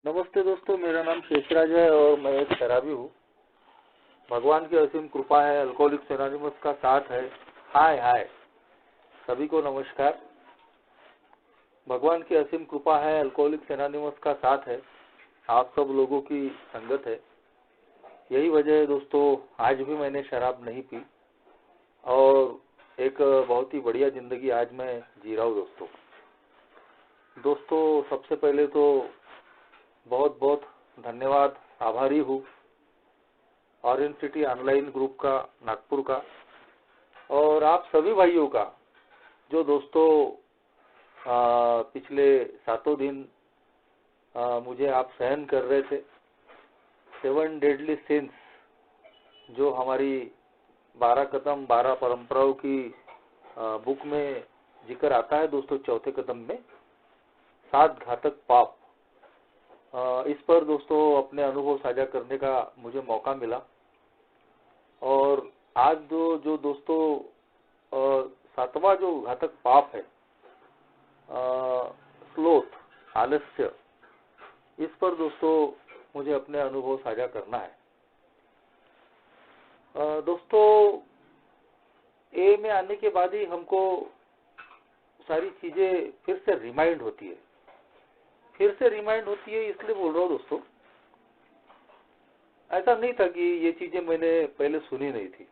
नमस्ते दोस्तों, मेरा नाम शेषराज है और मैं एक शराबी हूँ। भगवान की असीम कृपा है, अल्कोहलिक्स एनोनिमस का साथ है। हाय हाय सभी को नमस्कार। भगवान की असीम कृपा है, अल्कोहलिक्स एनोनिमस का साथ है, आप सब लोगों की संगत है। यही वजह है दोस्तों, आज भी मैंने शराब नहीं पी और एक बहुत ही बढ़िया जिंदगी आज मैं जी रहा हूँ दोस्तों। सबसे पहले तो बहुत बहुत धन्यवाद, आभारी हूँ ऑरेंज सिटी ऑनलाइन ग्रुप का, नागपुर का, और आप सभी भाइयों का जो दोस्तों पिछले 7 दिन मुझे आप सहन कर रहे थे। 7 डेडली सिंस जो हमारी 12 कदम 12 परंपराओं की बुक में जिक्र आता है दोस्तों, चौथे कदम में 7 घातक पाप। इस पर दोस्तों अपने अनुभव साझा करने का मुझे मौका मिला। और आज जो दोस्तों 7वां जो घातक पाप है, स्लोथ, आलस्य, इस पर दोस्तों मुझे अपने अनुभव साझा करना है। दोस्तों ए में आने के बाद ही हमको सारी चीजें फिर से रिमाइंड होती है। इसलिए बोल रहा हूँ दोस्तों, ऐसा नहीं था कि ये चीजें मैंने पहले सुनी नहीं थी।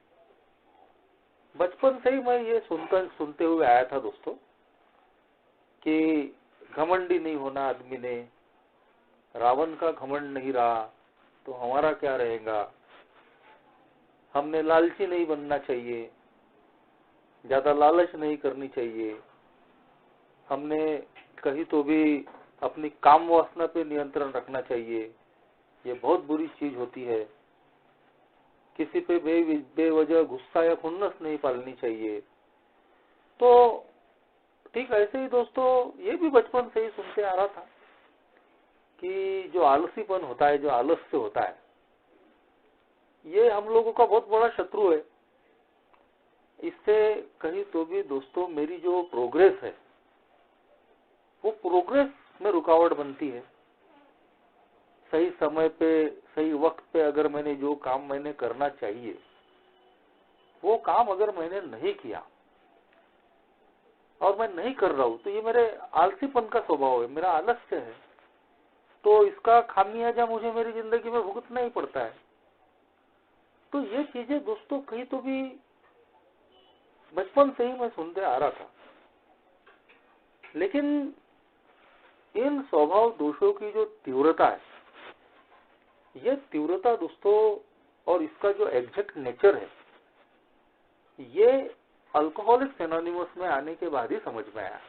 बचपन से ही मैं ये सुनते हुए आया था दोस्तों कि घमंडी नहीं होना आदमी ने, रावण का घमंड नहीं रहा तो हमारा क्या रहेगा। हमने लालची नहीं बनना चाहिए, ज्यादा लालच नहीं करनी चाहिए। हमने कहीं तो भी अपनी काम वासना पे नियंत्रण रखना चाहिए, ये बहुत बुरी चीज होती है। किसी पे बेवजह गुस्सा या खुन्नस नहीं पालनी चाहिए। तो ठीक ऐसे ही दोस्तों ये भी बचपन से ही सुनते आ रहा था कि जो आलसीपन होता है, जो आलस्य होता है, ये हम लोगों का बहुत बड़ा शत्रु है। इससे कहीं तो भी दोस्तों मेरी जो प्रोग्रेस है, वो प्रोग्रेस में रुकावट बनती है। सही समय पे, सही वक्त पे अगर मैंने जो काम मैंने करना चाहिए वो काम अगर मैंने नहीं किया और मैं नहीं कर रहा हूं, तो ये मेरे आलसीपन का स्वभाव है, मेरा आलस्य है। तो इसका खामियाजा मुझे मेरी जिंदगी में भुगतना ही पड़ता है। तो ये चीजें दोस्तों कहीं तो भी बचपन से ही मैं सुनते आ रहा था। लेकिन इन स्वभाव दोषों की जो तीव्रता है, ये तीव्रता दोस्तों और इसका जो एग्जैक्ट नेचर है, ये अल्कोहलिक्स एनोनिमस में आने के बाद ही समझ में आया।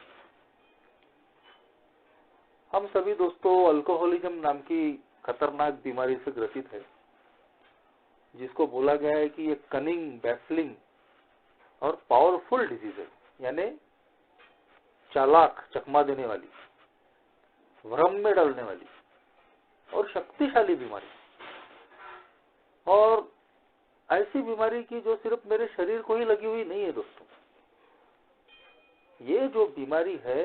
हम सभी दोस्तों अल्कोहलिज्म नाम की खतरनाक बीमारी से ग्रसित है, जिसको बोला गया है कि ये कनिंग, बैफलिंग और पावरफुल डिजीज है, यानी चालाक, चकमा देने वाली, भ्रम में डालने वाली और शक्तिशाली बीमारी। और ऐसी बीमारी की जो सिर्फ मेरे शरीर को ही लगी हुई नहीं है दोस्तों, ये जो बीमारी है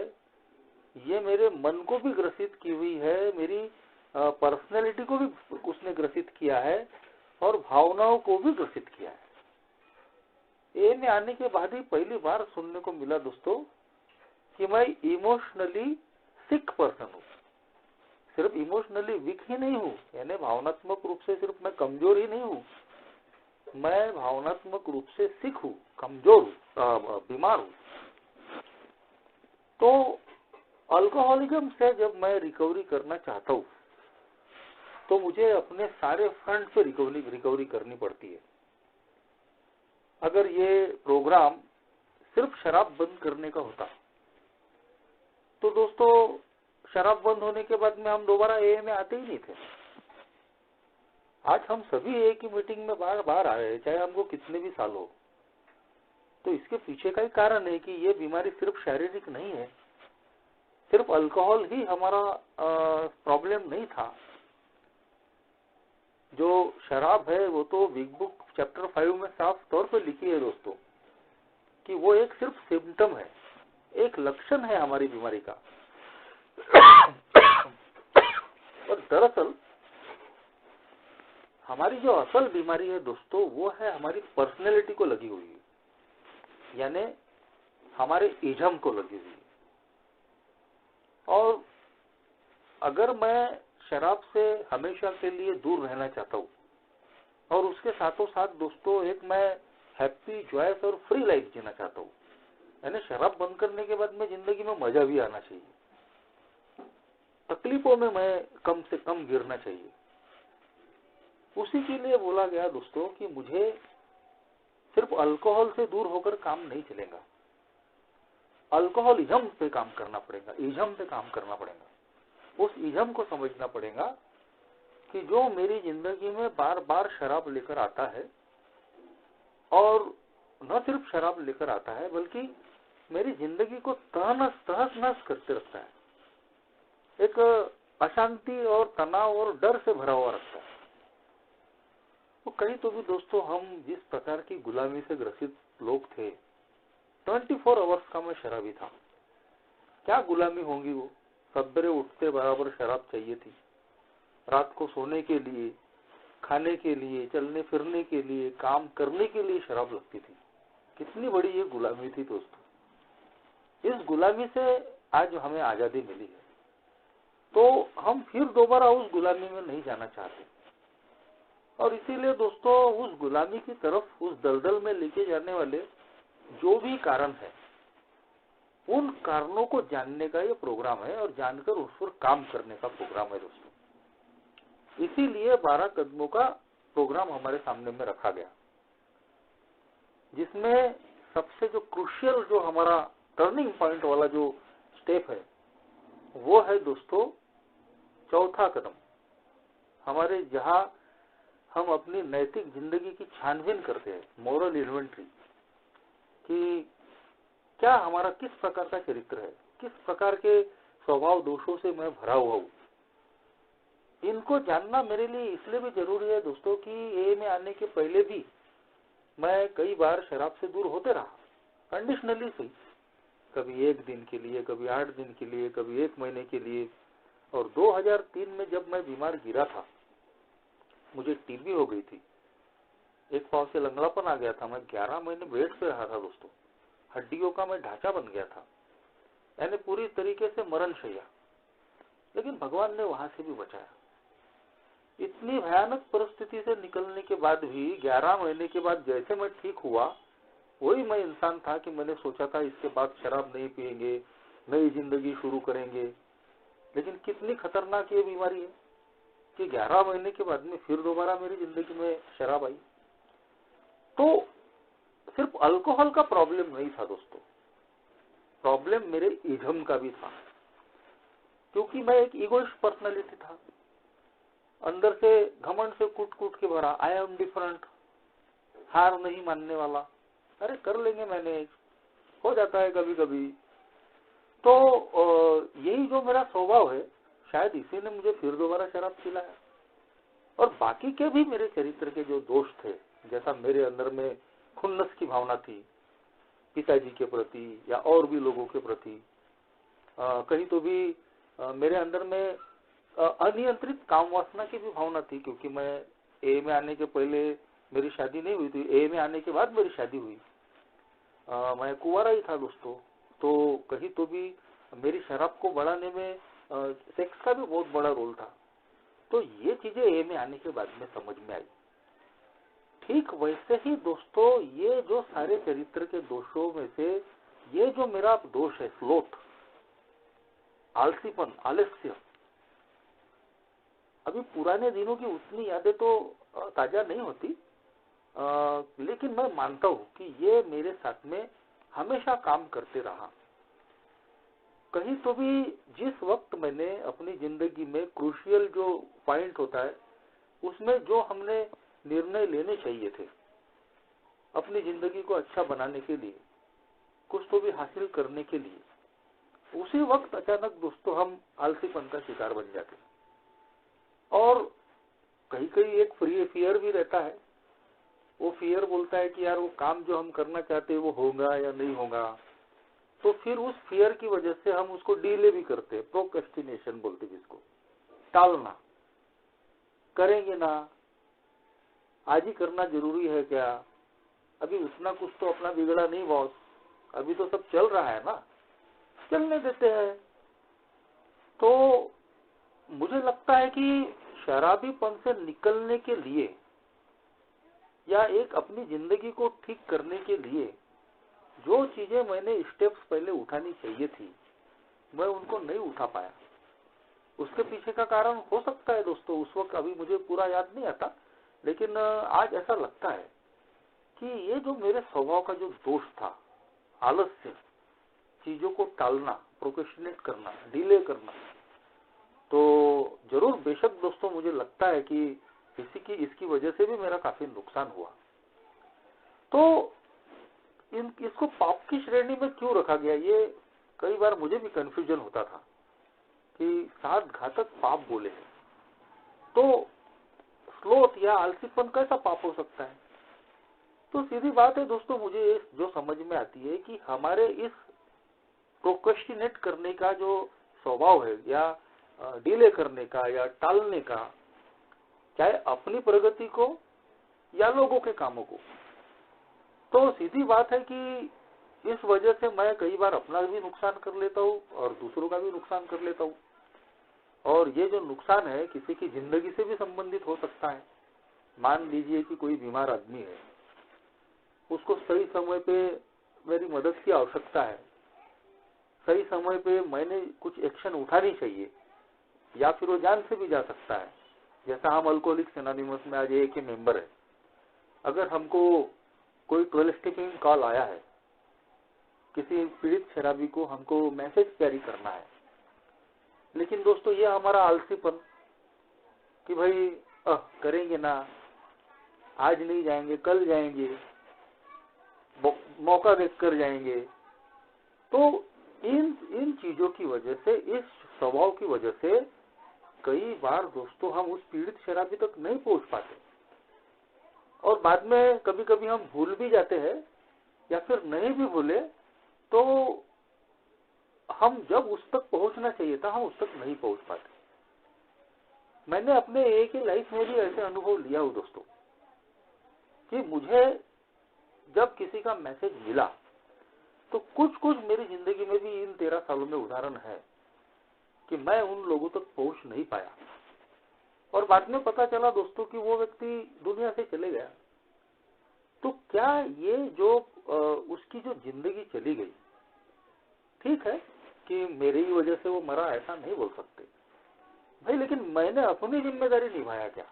ये मेरे मन को भी ग्रसित की हुई है, मेरी पर्सनैलिटी को भी उसने ग्रसित किया है और भावनाओं को भी ग्रसित किया है। ए में आने के बाद ही पहली बार सुनने को मिला दोस्तों कि मैं इमोशनली सिक पर्सन हूँ। सिर्फ इमोशनली वीक ही नहीं हूँ, यानी भावनात्मक रूप से सिर्फ मैं कमजोर ही नहीं हूँ, मैं भावनात्मक रूप से सिक हूँ, कमजोर हूँ, बीमार हूँ। तो अल्कोहलिज्म से जब मैं रिकवरी करना चाहता हूँ तो मुझे अपने सारे फ्रंट पे रिकवरी करनी पड़ती है। अगर ये प्रोग्राम सिर्फ शराब बंद करने का होता तो दोस्तों शराब बंद होने के बाद में हम दोबारा ए में आते ही नहीं थे। आज हम सभी ए की मीटिंग में बार बार आ रहे हैं, चाहे हमको कितने भी साल हो। तो इसके पीछे का ही कारण है कि ये बीमारी सिर्फ शारीरिक नहीं है, सिर्फ अल्कोहल ही हमारा प्रॉब्लम नहीं था। जो शराब है वो तो बिग बुक चैप्टर 5 में साफ तौर पर लिखी है दोस्तों कि वो एक सिर्फ सिम्टम है, एक लक्षण है हमारी बीमारी का। और दरअसल हमारी जो असल बीमारी है दोस्तों, वो है हमारी पर्सनैलिटी को लगी हुई है, यानी हमारे इज़म को लगी हुई है। और अगर मैं शराब से हमेशा के लिए दूर रहना चाहता हूँ और उसके साथों साथ दोस्तों एक मैं हैप्पी, जॉयस और फ्री लाइफ जीना चाहता हूँ, यानी शराब बंद करने के बाद में जिंदगी में मजा भी आना चाहिए, तकलीफों में मैं कम से कम गिरना चाहिए, उसी के लिए बोला गया दोस्तों कि मुझे सिर्फ अल्कोहल से दूर होकर काम नहीं चलेगा, अल्कोहलिज्म पे काम करना पड़ेगा, इज्म पे काम करना पड़ेगा। उस इज्म को समझना पड़ेगा कि जो मेरी जिंदगी में बार बार शराब लेकर आता है, और न सिर्फ शराब लेकर आता है बल्कि मेरी जिंदगी को तहस नहस करते रखता है, एक अशांति और तनाव और डर से भरा हुआ रखता है। तो कहीं तो भी दोस्तों हम जिस प्रकार की गुलामी से ग्रसित लोग थे, 24 आवर्स का मैं शराबी था। क्या गुलामी होंगी वो, सवेरे उठते बराबर शराब चाहिए थी, रात को सोने के लिए, खाने के लिए, चलने फिरने के लिए, काम करने के लिए शराब लगती थी। कितनी बड़ी ये गुलामी थी दोस्तों। इस गुलामी से आज हमें आजादी मिली है, तो हम फिर दोबारा उस गुलामी में नहीं जाना चाहते, और इसीलिए दोस्तों उस गुलामी की तरफ, उस दलदल में लेके जाने वाले जो भी कारण है, उन कारणों को जानने का ये प्रोग्राम है और जानकर उस पर काम करने का प्रोग्राम है दोस्तों। इसीलिए 12 कदमों का प्रोग्राम हमारे सामने में रखा गया, जिसमें सबसे जो क्रूशियल, जो हमारा टर्निंग पॉइंट वाला जो स्टेप है, वो है दोस्तों चौथा कदम। हमारे जहां हम अपनी नैतिक जिंदगी की छानबीन करते हैं, मोरल इन्वेंट्री, कि क्या हमारा किस प्रकार का चरित्र है, किस प्रकार के स्वभाव दोषों से मैं भरा हुआ हूं। इनको जानना मेरे लिए इसलिए भी जरूरी है दोस्तों कि ए में आने के पहले भी मैं कई बार शराब से दूर होते रहा, कंडीशनली सही, कभी 1 दिन के लिए, कभी 8 दिन के लिए, कभी 1 महीने के लिए। और 2003 में जब मैं बीमार गिरा था, मुझे टीबी हो गई थी, एक पांव से लंगड़ापन आ गया था, मैं 11 महीने बेड पे रहा था दोस्तों, हड्डियों का मैं ढांचा बन गया था, यानी पूरी तरीके से मरणशैया। लेकिन भगवान ने वहां से भी बचाया। इतनी भयानक परिस्थिति से निकलने के बाद भी 11 महीने के बाद जैसे मैं ठीक हुआ, वही मैं इंसान था कि मैंने सोचा था इसके बाद शराब नहीं पिएंगे, नई जिंदगी शुरू करेंगे। लेकिन कितनी खतरनाक ये बीमारी है कि 11 महीने के बाद में फिर दोबारा मेरी जिंदगी में शराब आई। तो सिर्फ अल्कोहल का प्रॉब्लम नहीं था दोस्तों, प्रॉब्लम मेरे इज्म का भी था, क्योंकि मैं एक इगोइस्ट पर्सनालिटी था, अंदर से घमंड से कूट कूट के भरा। आई एम डिफरेंट, हार नहीं मानने वाला, अरे कर लेंगे मैनेज, हो जाता है कभी कभी। तो यही जो मेरा स्वभाव है, शायद इसी ने मुझे फिर दोबारा शराब पिलाया। और बाकी के भी मेरे चरित्र के जो दोष थे, जैसा मेरे अंदर में खुन्नस की भावना थी पिताजी के प्रति या और भी लोगों के प्रति, कहीं तो भी मेरे अंदर में अनियंत्रित काम वासना की भी भावना थी, क्योंकि मैं ए में आने के पहले मेरी शादी नहीं हुई थी, ए में आने के बाद मेरी शादी हुई। मैं कुंवारा ही था दोस्तों, तो कहीं तो भी मेरी शराब को बढ़ाने में सेक्स का भी बहुत बड़ा रोल था। तो ये चीजें ए में आने के बाद में समझ में आई। ठीक वैसे ही दोस्तों ये जो सारे चरित्र के दोषों में से ये जो मेरा दोष है, स्लोथ, आलसीपन, आलस्य, अभी पुराने दिनों की उतनी यादें तो ताजा नहीं होती, लेकिन मैं मानता हूं कि ये मेरे साथ में हमेशा काम करते रहा। कहीं तो भी जिस वक्त मैंने अपनी जिंदगी में क्रूशियल जो पॉइंट होता है, उसमें जो हमने निर्णय लेने चाहिए थे अपनी जिंदगी को अच्छा बनाने के लिए, कुछ तो भी हासिल करने के लिए, उसी वक्त अचानक दोस्तों हम आलसीपन का शिकार बन जाते। और कहीं कहीं एक फियर भी रहता है, वो फियर बोलता है कि यार वो काम जो हम करना चाहते हैं वो होगा या नहीं होगा, तो फिर उस फियर की वजह से हम उसको डिले भी करते हैं, प्रोक्रेस्टिनेशन बोलते जिसको, टालना। करेंगे ना, आज ही करना जरूरी है क्या, अभी उतना कुछ तो अपना बिगड़ा नहीं बॉस, अभी तो सब चल रहा है ना, चलने देते हैं। तो मुझे लगता है कि शराबीपन से निकलने के लिए या एक अपनी जिंदगी को ठीक करने के लिए जो चीजें मैंने स्टेप्स पहले उठानी चाहिए थी, मैं उनको नहीं उठा पाया। उसके पीछे का कारण हो सकता है दोस्तों, उस वक्त अभी मुझे पूरा याद नहीं आता, लेकिन आज ऐसा लगता है कि ये जो मेरे स्वभाव का जो दोष था, आलस्य, चीजों को टालना, प्रोक्रेस्टिनेट करना, डिले करना, तो जरूर बेशक दोस्तों मुझे लगता है कि इसकी वजह से भी मेरा काफी नुकसान हुआ। तो इसको पाप की श्रेणी में क्यों रखा गया, ये कई बार मुझे भी कंफ्यूजन होता था कि 7 घातक पाप बोले हैं, तो स्लोथ या आलसीपन कैसा पाप हो सकता है। तो सीधी बात है दोस्तों, मुझे जो समझ में आती है कि हमारे इस प्रोक्रेस्टिनेट करने का जो स्वभाव है या डिले करने का या टालने का, चाहे अपनी प्रगति को या लोगों के कामों को, तो सीधी बात है कि इस वजह से मैं कई बार अपना भी नुकसान कर लेता हूँ और दूसरों का भी नुकसान कर लेता हूँ। और ये जो नुकसान है किसी की जिंदगी से भी संबंधित हो सकता है। मान लीजिए कि कोई बीमार आदमी है, उसको सही समय पे मेरी मदद की आवश्यकता है, सही समय पे मैंने कुछ एक्शन उठानी चाहिए, या फिर वो जान से भी जा सकता है। जैसा हम अल्कोहलिक्स एनोनिमस में आज एक ही मेंबर है, अगर हमको कोई 12 स्टेपिंग कॉल आया है, किसी पीड़ित शराबी को हमको मैसेज कैरी करना है, लेकिन दोस्तों ये हमारा आलसीपन कि भाई करेंगे ना, आज नहीं जाएंगे, कल जाएंगे, मौका देखकर जाएंगे, तो इन चीजों की वजह से, इस स्वभाव की वजह से कई बार दोस्तों हम उस पीड़ित शराबी तक नहीं पहुंच पाते, और बाद में कभी कभी हम भूल भी जाते हैं, या फिर नहीं भी भूले तो हम जब उस तक पहुंचना चाहिए था हम उस तक नहीं पहुंच पाते। मैंने अपने एक ही लाइफ में भी ऐसे अनुभव लिया हो दोस्तों, कि मुझे जब किसी का मैसेज मिला तो कुछ मेरी जिंदगी में भी इन 13 सालों में उदाहरण है कि मैं उन लोगों तक पहुंच नहीं पाया, और बाद में पता चला दोस्तों कि वो व्यक्ति दुनिया से चले गया। तो क्या ये जो उसकी जो जिंदगी चली गई, ठीक है कि मेरी ही वजह से वो मरा, ऐसा नहीं बोल सकते भाई, लेकिन मैंने अपनी जिम्मेदारी निभाया क्या?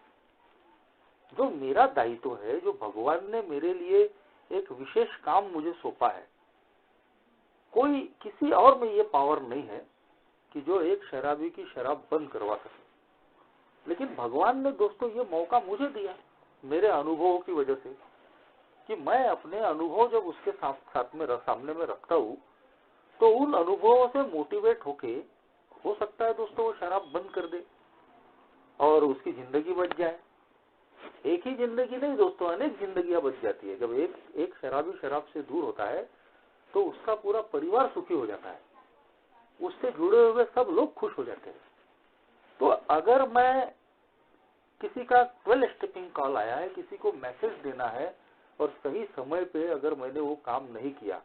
जो मेरा दायित्व है, जो भगवान ने मेरे लिए एक विशेष काम मुझे सौंपा है, कोई किसी और में ये पावर नहीं है कि जो एक शराबी की शराब बंद करवा सके, लेकिन भगवान ने दोस्तों ये मौका मुझे दिया मेरे अनुभवों की वजह से, कि मैं अपने अनुभव जब उसके सामने में रखता हूँ तो उन अनुभवों से मोटिवेट होके हो सकता है दोस्तों वो शराब बंद कर दे और उसकी जिंदगी बच जाए। एक ही जिंदगी नहीं दोस्तों, अनेक जिंदगियां बच जाती है। जब एक शराबी शराब से दूर होता है तो उसका पूरा परिवार सुखी हो जाता है, उससे जुड़े हुए सब लोग खुश हो जाते हैं। तो अगर मैं किसी का 12 स्टेपिंग कॉल आया है, किसी को मैसेज देना है और सही समय पे अगर मैंने वो काम नहीं किया,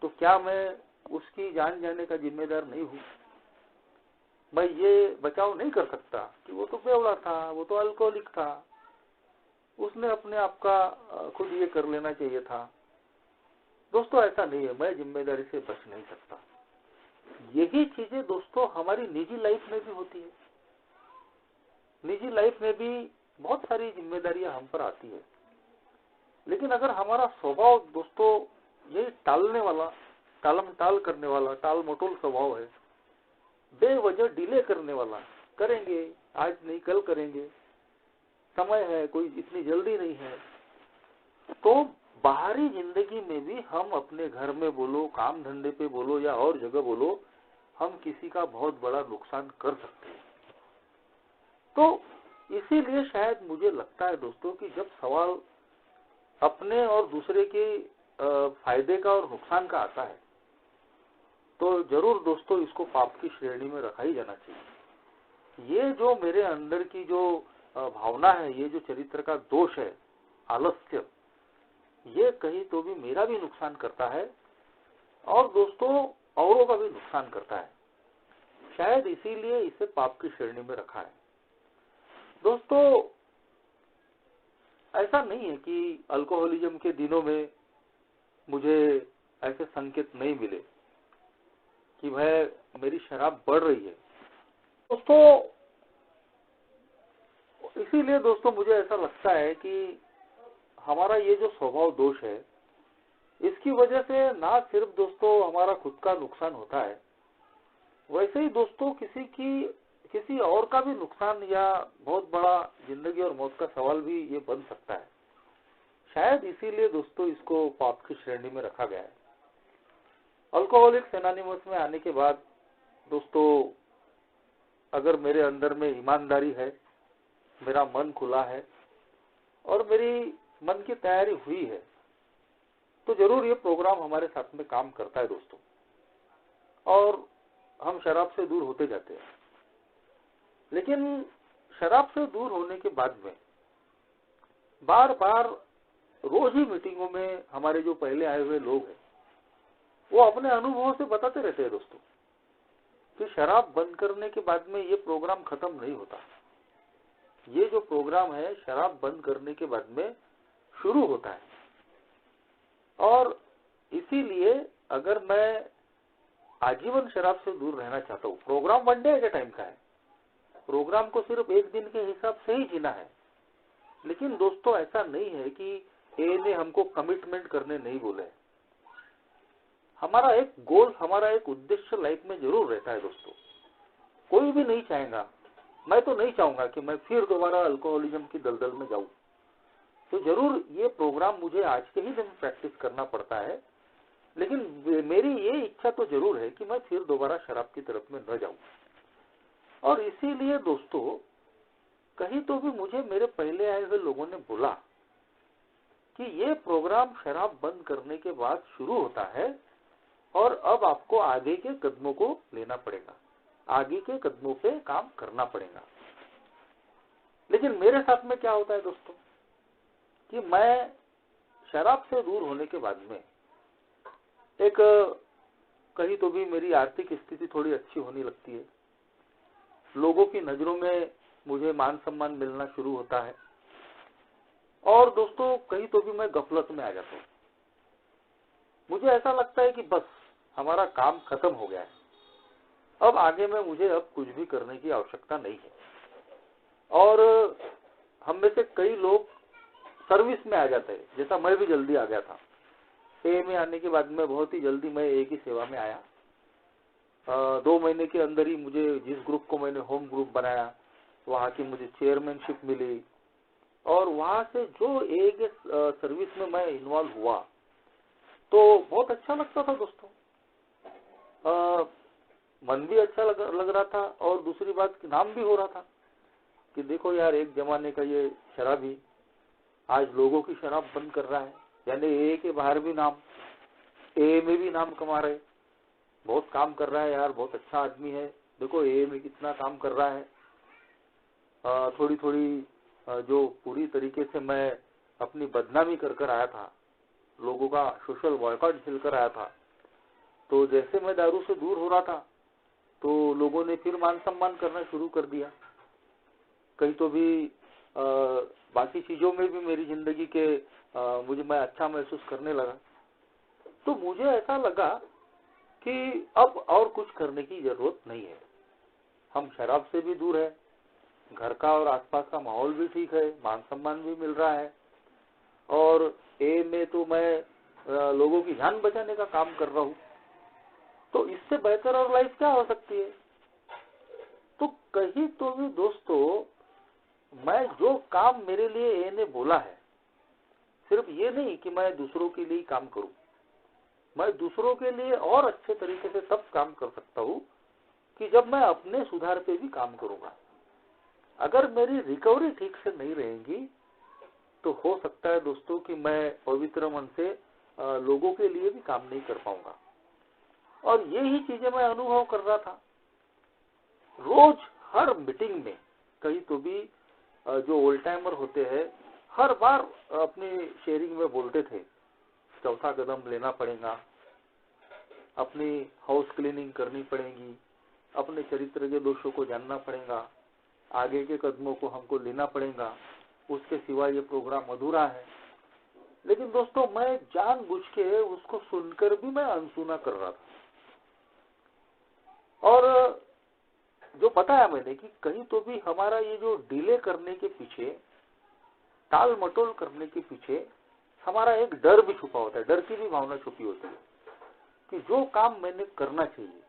तो क्या मैं उसकी जान जाने का जिम्मेदार नहीं हूँ? मैं ये बचाव नहीं कर सकता कि वो तो बेवड़ा था, वो तो अल्कोहलिक था, उसने अपने आप का खुद ये कर लेना चाहिए था। दोस्तों ऐसा नहीं है, मैं जिम्मेदारी से बच नहीं सकता। यही चीजें दोस्तों हमारी निजी लाइफ में भी होती है। निजी लाइफ में भी बहुत सारी जिम्मेदारियां हम पर आती है, लेकिन अगर हमारा स्वभाव दोस्तों यही टालने वाला, टालम टाल करने वाला, टाल मटोल स्वभाव है, बेवजह डिले करने वाला, करेंगे आज नहीं कल करेंगे, समय है, कोई इतनी जल्दी नहीं है, तो बाहरी जिंदगी में भी हम अपने घर में बोलो, काम धंधे पे बोलो या और जगह बोलो, हम किसी का बहुत बड़ा नुकसान कर सकते हैं। तो इसीलिए शायद मुझे लगता है दोस्तों कि जब सवाल अपने और दूसरे के फायदे का और नुकसान का आता है तो जरूर दोस्तों इसको पाप की श्रेणी में रखा ही जाना चाहिए। ये जो मेरे अंदर की जो भावना है, ये जो चरित्र का दोष है, आलस्य, ये कहीं तो भी मेरा भी नुकसान करता है और दोस्तों औरों का भी नुकसान करता है। शायद इसीलिए इसे पाप की श्रेणी में रखा है। दोस्तों ऐसा नहीं है कि अल्कोहलिज्म के दिनों में मुझे ऐसे संकेत नहीं मिले कि वह मेरी शराब बढ़ रही है। दोस्तों इसीलिए दोस्तों मुझे ऐसा लगता है कि हमारा ये जो स्वभाव दोष है, इसकी वजह से ना सिर्फ दोस्तों हमारा खुद का नुकसान होता है, वैसे ही दोस्तों किसी और का भी नुकसान या बहुत बड़ा जिंदगी और मौत का सवाल भी ये बन सकता है। शायद इसीलिए दोस्तों इसको पाप की श्रेणी में रखा गया है। अल्कोहलिक्स एनोनिमस में आने के बाद दोस्तों अगर मेरे अंदर में ईमानदारी है, मेरा मन खुला है और मेरी मन की तैयारी हुई है, तो जरूर ये प्रोग्राम हमारे साथ में काम करता है दोस्तों, और हम शराब से दूर होते जाते हैं। लेकिन शराब से दूर होने के बाद में बार बार रोज ही मीटिंगों में हमारे जो पहले आए हुए लोग हैं, वो अपने अनुभवों से बताते रहते हैं दोस्तों कि शराब बंद करने के बाद में ये प्रोग्राम खत्म नहीं होता। ये जो प्रोग्राम है शराब बंद करने के बाद में शुरू होता है। और इसीलिए अगर मैं आजीवन शराब से दूर रहना चाहता हूँ, प्रोग्राम वन डे के टाइम का है, प्रोग्राम को सिर्फ एक दिन के हिसाब से ही जीना है। लेकिन दोस्तों ऐसा नहीं है कि ए ने हमको कमिटमेंट करने नहीं बोले। हमारा एक गोल, हमारा एक उद्देश्य लाइफ में जरूर रहता है दोस्तों। कोई भी नहीं चाहेगा, मैं तो नहीं चाहूंगा कि मैं फिर दोबारा अल्कोहलिज्म की दलदल में जाऊं। तो जरूर ये प्रोग्राम मुझे आज के ही दिन प्रैक्टिस करना पड़ता है, लेकिन मेरी ये इच्छा तो जरूर है कि मैं फिर दोबारा शराब की तरफ में न जाऊं। और इसीलिए दोस्तों कहीं तो भी मुझे मेरे पहले आए हुए लोगों ने बोला कि ये प्रोग्राम शराब बंद करने के बाद शुरू होता है और अब आपको आगे के कदमों को लेना पड़ेगा, आगे के कदमों पे काम करना पड़ेगा। लेकिन मेरे साथ में क्या होता है दोस्तों कि मैं शराब से दूर होने के बाद में एक कहीं तो भी मेरी आर्थिक स्थिति थोड़ी अच्छी होने लगती है, लोगों की नजरों में मुझे मान सम्मान मिलना शुरू होता है और दोस्तों कहीं तो भी मैं गफलत में आ जाता हूँ। मुझे ऐसा लगता है कि बस हमारा काम खत्म हो गया है, अब आगे में मुझे अब कुछ भी करने की आवश्यकता नहीं है। और हम में से कई लोग सर्विस में आ जाते हैं, जैसा मैं भी जल्दी आ गया था। ए में आने के बाद में बहुत ही जल्दी मैं ए की सेवा में आया। 2 महीने के अंदर ही मुझे जिस ग्रुप को मैंने होम ग्रुप बनाया, वहाँ की मुझे चेयरमैनशिप मिली और वहाँ से जो ए के सर्विस में मैं इन्वॉल्व हुआ तो बहुत अच्छा लगता था दोस्तों। मन भी अच्छा लग रहा था और दूसरी बात नाम भी हो रहा था कि देखो यार, एक जमाने का ये शराबी आज लोगों की शराब बंद कर रहा है, यानी ए के बाहर भी नाम, ए में भी नाम कमा रहे, बहुत काम कर रहा है यार, बहुत अच्छा आदमी है, देखो ए में कितना काम कर रहा है। थोड़ी थोड़ी जो पूरी तरीके से मैं अपनी बदनामी कर आया था, लोगों का सोशल बॉयकॉट झेलकर आया था, तो जैसे मैं दारू से दूर हो रहा था तो लोगों ने फिर मान सम्मान करना शुरू कर दिया। कहीं तो भी बाकी चीजों में भी मेरी जिंदगी के मैं अच्छा महसूस करने लगा। तो मुझे ऐसा लगा कि अब और कुछ करने की जरूरत नहीं है। हम शराब से भी दूर है, घर का और आसपास का माहौल भी ठीक है, मान सम्मान भी मिल रहा है और ए में तो मैं लोगों की जान बचाने का काम कर रहा हूँ। तो इससे बेहतर और लाइफ क्या हो सकती है। तो कहीं तो भी दोस्तों मैं जो काम मेरे लिए ए ने बोला है, सिर्फ ये नहीं कि मैं दूसरों के लिए काम करूं, मैं दूसरों के लिए और अच्छे तरीके से तब काम कर सकता हूं कि जब मैं अपने सुधार पे भी काम करूंगा। अगर मेरी रिकवरी ठीक से नहीं रहेगी तो हो सकता है दोस्तों कि मैं पवित्र मन से लोगों के लिए भी काम नहीं कर पाऊंगा। और यही चीजें मैं अनुभव कर रहा था। रोज हर मीटिंग में कहीं तो भी जो ओल्ड टाइमर होते हैं हर बार अपनी शेयरिंग में बोलते थे चौथा कदम लेना पड़ेगा, अपनी हाउस क्लीनिंग करनी पड़ेगी, अपने चरित्र के दोषों को जानना पड़ेगा, आगे के कदमों को हमको लेना पड़ेगा, उसके सिवाय ये प्रोग्राम अधूरा है। लेकिन दोस्तों मैं जानबूझ के उसको सुनकर भी मैं अनसुना कर रहा था। और जो बताया मैंने कि कहीं तो भी हमारा ये जो डिले करने के पीछे, टाल मटोल करने के पीछे हमारा एक डर भी छुपा होता है, डर की भी भावना छुपी होती है कि जो काम मैंने करना चाहिए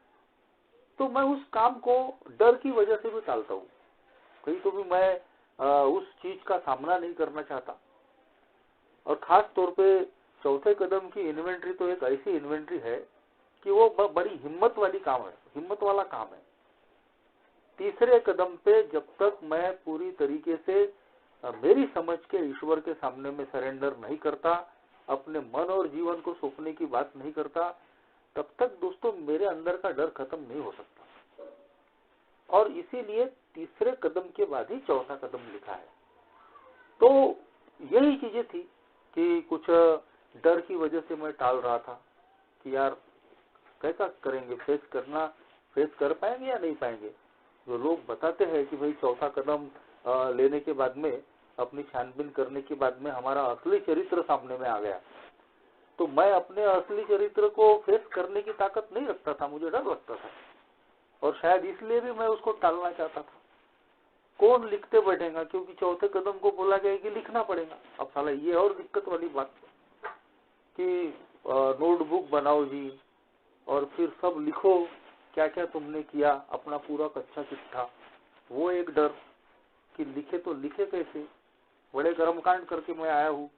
तो मैं उस काम को डर की वजह से भी टालता हूँ। कहीं तो भी मैं उस चीज का सामना नहीं करना चाहता। और खास तौर पे चौथे कदम की इन्वेंट्री तो एक ऐसी इन्वेंट्री है कि वो बड़ी हिम्मत वाली काम है, हिम्मत वाला काम है। तीसरे कदम पे जब तक मैं पूरी तरीके से मेरी समझ के ईश्वर के सामने में सरेंडर नहीं करता, अपने मन और जीवन को सौंपने की बात नहीं करता, तब तक दोस्तों मेरे अंदर का डर खत्म नहीं हो सकता। और इसीलिए तीसरे कदम के बाद ही चौथा कदम लिखा है। तो यही चीजें थी कि कुछ डर की वजह से मैं टाल रहा था कि यार कैसा करेंगे, फेस कर पाएंगे या नहीं पाएंगे। जो लोग बताते हैं कि भाई चौथा कदम लेने के बाद में, अपनी छानबीन करने के बाद में हमारा असली चरित्र सामने में आ गया, तो मैं अपने असली चरित्र को फेस करने की ताकत नहीं रखता था, मुझे डर लगता था। और शायद इसलिए भी मैं उसको टालना चाहता था। कौन लिखते बैठेगा, क्योंकि चौथे कदम को बोला गया कि लिखना पड़ेगा। अब साला ये और दिक्कत वाली बात कि नोटबुक बनाओ जी और फिर सब लिखो क्या क्या तुमने किया, अपना पूरा कच्चा चिट्ठा। वो एक डर कि लिखे तो लिखे कैसे, बड़े कर्मकांड करके मैं आया हूँ।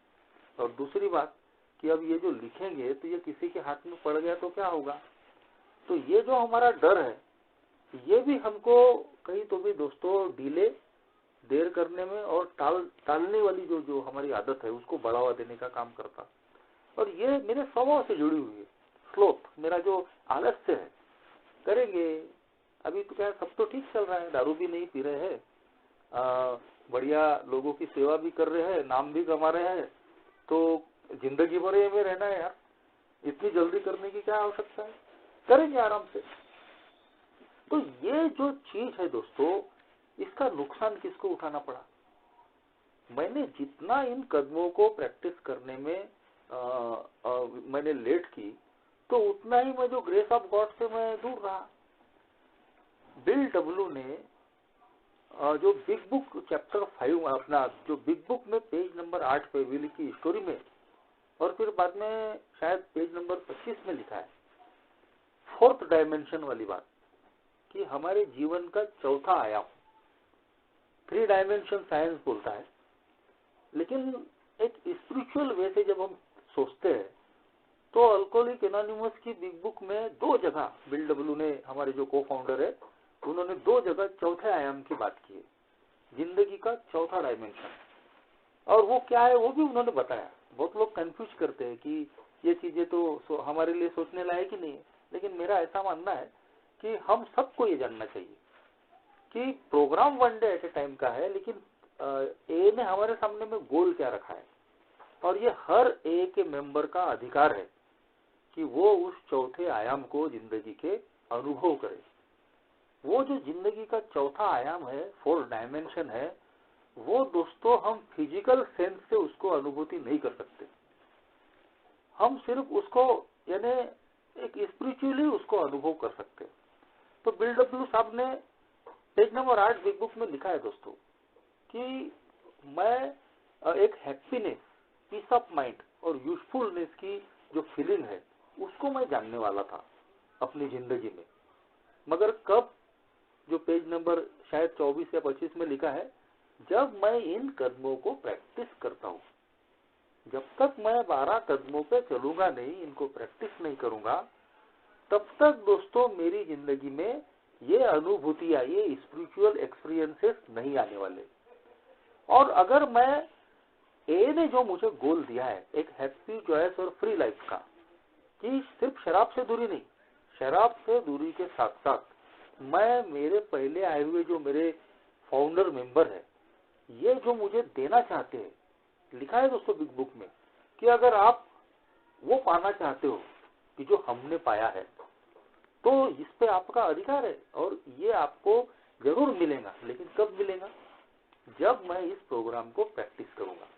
और दूसरी बात कि अब ये जो लिखेंगे तो ये किसी के हाथ में पड़ गया तो क्या होगा। तो ये जो हमारा डर है ये भी हमको कहीं तो भी दोस्तों डिले, देर करने में और टालने वाली जो हमारी आदत है उसको बढ़ावा देने का काम करता। और ये मेरे स्वभाव से जुड़ी हुई है। स्लोथ, मेरा जो आलस्य है, करेंगे अभी तो क्या सब तो ठीक चल रहा है, दारू भी नहीं पी रहे हैं, बढ़िया लोगों की सेवा भी कर रहे हैं, नाम भी कमा रहे हैं, तो जिंदगी भर ये में रहना है यार, इतनी जल्दी करने की क्या आवश्यकता है, करेंगे आराम से। तो ये जो चीज है दोस्तों, इसका नुकसान किसको उठाना पड़ा। मैंने जितना इन कदमों को प्रैक्टिस करने में मैंने लेट की, तो उतना ही मैं जो ग्रेस ऑफ गॉड से मैं दूर रहा। बिल डब्ल्यू ने जो बिग बुक चैप्टर 5 अपना जो बिग बुक में पेज नंबर 8 पे विली की स्टोरी में, और फिर बाद में शायद पेज नंबर 25 में लिखा है, फोर्थ डायमेंशन वाली बात कि हमारे जीवन का चौथा आयाम। 3 डायमेंशन साइंस बोलता है, लेकिन एक स्पिरिचुअल वे से जब हम सोचते हैं तो अल्कोहलिक एनोनिमस की बिग बुक में 2 जगह बिल डब्ल्यू ने, हमारे जो को फाउंडर है, उन्होंने 2 जगह चौथे आयाम की बात की है, जिंदगी का चौथा डायमेंशन। और वो क्या है वो भी उन्होंने बताया। बहुत लोग कंफ्यूज करते हैं कि ये चीजें तो हमारे लिए सोचने लायक ही नहीं है, लेकिन मेरा ऐसा मानना है कि हम सबको ये जानना चाहिए कि programme one day at A time का है, लेकिन ए ने हमारे सामने में गोल क्या रखा है। और ये हर ए के मेंबर का अधिकार है कि वो उस चौथे आयाम को जिंदगी के अनुभव करे। वो जो जिंदगी का चौथा आयाम है, 4th डायमेंशन है, वो दोस्तों हम फिजिकल सेंस से उसको अनुभूति नहीं कर सकते। हम सिर्फ उसको यानी एक स्पिरिचुअली उसको अनुभव कर सकते। तो बिल डब्ल्यू साहब ने पेज नंबर 8 बिग बुक में लिखा है दोस्तों कि मैं एक हैप्पीनेस, पीस ऑफ माइंड और यूजफुलनेस की जो फीलिंग है उसको मैं जानने वाला था अपनी जिंदगी में। मगर कब, जो पेज नंबर शायद 24 या 25 में लिखा है, जब मैं इन कदमों को प्रैक्टिस करता हूँ। जब तक मैं 12 कदमों पे चलूंगा नहीं, इनको प्रैक्टिस नहीं करूंगा, तब तक दोस्तों मेरी जिंदगी में ये अनुभूतियां, ये स्पिरिचुअल एक्सपीरियंसेस नहीं आने वाले। और अगर मैं ए ने जो मुझे गोल दिया है एक हैप्पी, जॉयस और फ्री लाइफ का, कि सिर्फ शराब से दूरी नहीं, शराब से दूरी के साथ साथ मैं मेरे पहले आए हुए जो मेरे फाउंडर मेंबर है ये जो मुझे देना चाहते हैं, लिखा है दोस्तों बिग बुक में कि अगर आप वो पाना चाहते हो कि जो हमने पाया है, तो इस पे आपका अधिकार है और ये आपको जरूर मिलेगा। लेकिन कब मिलेगा? जब मैं इस प्रोग्राम को प्रैक्टिस करूंगा।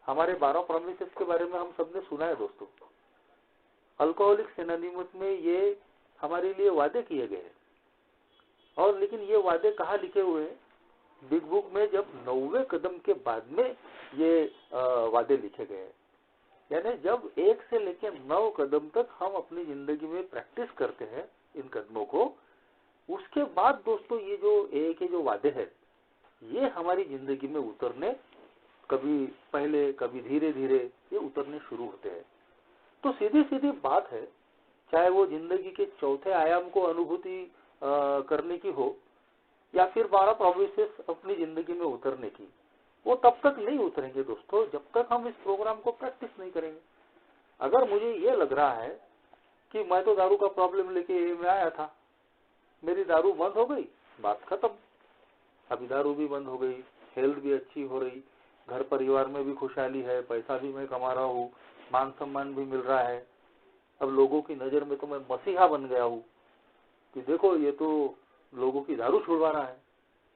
हमारे 12 प्रॉमिसेस के बारे में हम सबने सुना है दोस्तों। अल्कोहलिक्स एनोनिमस में ये हमारे लिए वादे किए गए हैं, और लेकिन ये वादे कहाँ लिखे हुए हैं? बिग बुक में जब 9वें कदम के बाद में ये वादे लिखे गए हैं। यानी जब 1 से लेकर 9 कदम तक हम अपनी जिंदगी में प्रैक्टिस करते हैं इन कदमों को, उसके बाद दोस्तों ये जो एक जो वादे हैं, ये हमारी जिंदगी में उतरने, कभी पहले कभी धीरे धीरे ये उतरने शुरू होते हैं। तो सीधी सीधी बात है, चाहे वो जिंदगी के चौथे आयाम को अनुभूति करने की हो या फिर 12 प्रोमिसेस अपनी जिंदगी में उतरने की, वो तब तक नहीं उतरेंगे दोस्तों जब तक हम इस प्रोग्राम को प्रैक्टिस नहीं करेंगे। अगर मुझे ये लग रहा है कि मैं तो दारू का प्रॉब्लम लेके में आया था, मेरी दारू बंद हो गई, बात खत्म। अभी दारू भी बंद हो गई, हेल्थ भी अच्छी हो रही, घर परिवार में भी खुशहाली है, पैसा भी मैं कमा रहा हूँ, मान सम्मान भी मिल रहा है। अब लोगों की नजर में तो मैं मसीहा बन गया हूँ कि देखो ये तो लोगों की दारू छुड़वा रहा है।